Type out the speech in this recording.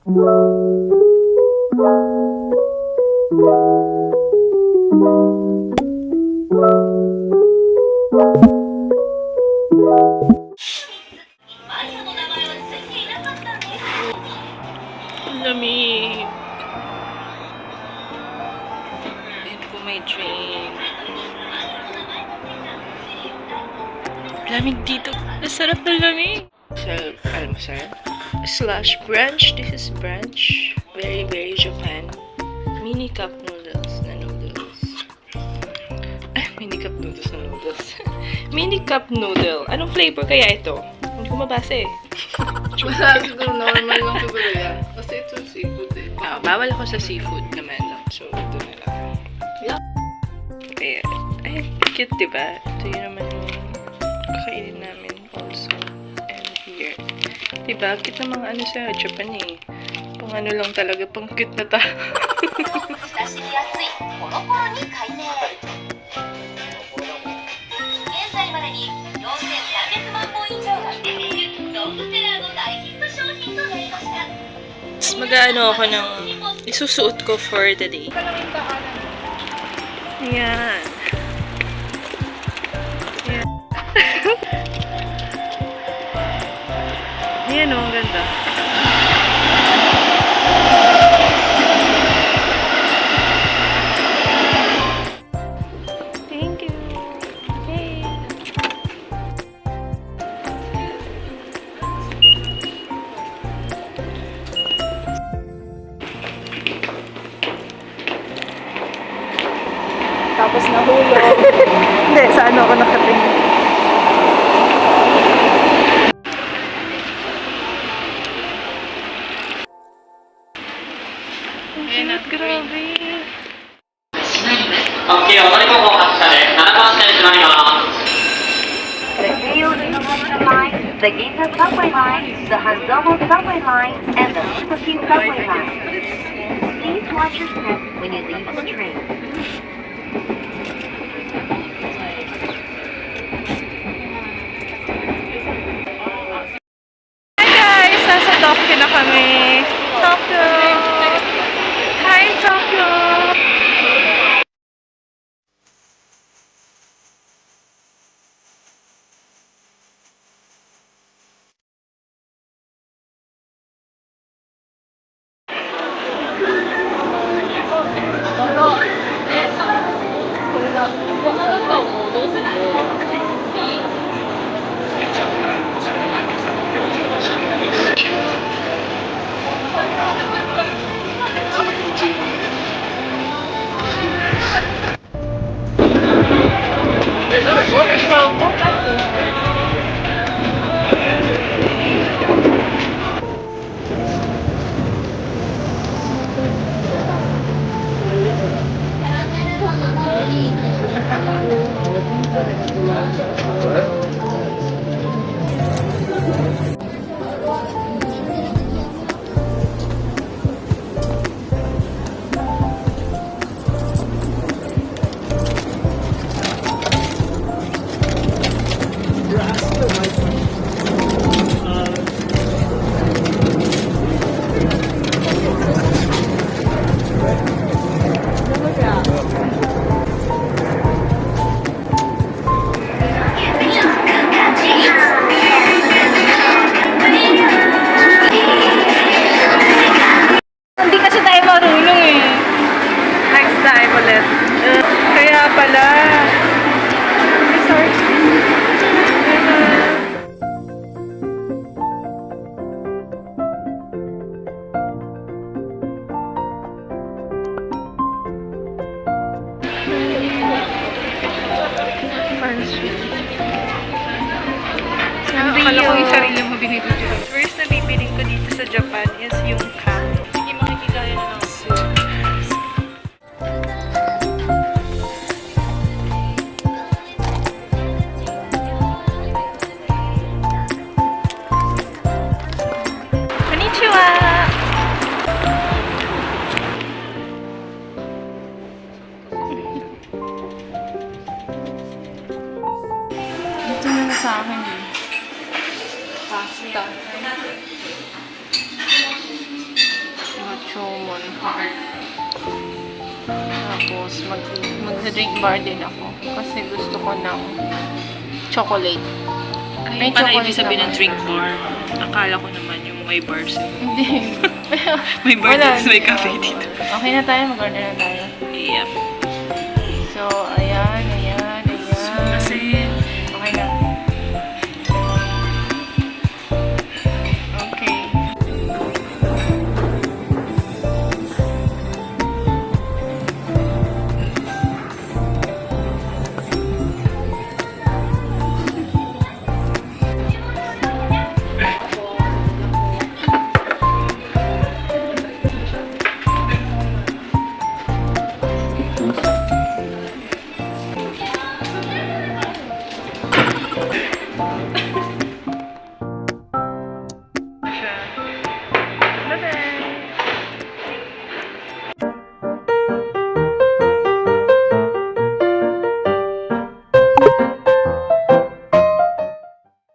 Lamig. Ayan po may drink. Lamig dito. Masarap na lamig. Almusal. Slash brunch. This is brunch. Very, very Japan. Mini cup noodles na noodles. Mini cup noodles na noodles. Mini cup noodle. Anong flavor kaya ito? Hindi ko mabasa eh. Wala, siguro normal lang siguro yan. Kasi ito seafood eh. Bawal ako sa seafood naman. So, ito na lang. Yeah. Kaya, ay, cute diba? Ito yun naman yung kakainin namin also. And here. Diba? Cute na mga ano sa Japan eh. Pang ano lang talaga, pang cute na ta. Mag-ano ako ng isusuot ko for the day. Ayan. Ayan. Ayan o, ang ganda. Thank you. Yay. Tapos nahulog. Hindi, sa ano ako nakatingin. Ayan na, grabe. Okay, お乗り込みを発車で7番線となります。The Keio Innovation Line, the Ginza Subway Line, the Hanzomo Subway Line, and the Shikoku Subway Line. Please watch your step when you leave the train. Hi guys! Nasa Tokyo na kami. Tokyo! Hi Tokyo! Akala ko yung sarili mo binibidyo. First na bibiling ko dito sa Japan is yung cap. Hindi makikigaya na lang. Konnichiwa! Ito na sa akin eh. Pasta. heart. Tapos, mag-drink bar din ako. Kasi gusto ko ng chocolate. Ay, May pala chocolate ibig sabihin ng naman. drink bar. Akala ko naman yung may bars eh. Hindi. May bar Wala. tapos may cafe dito. Okay na tayo, mag-order na tayo. Yep.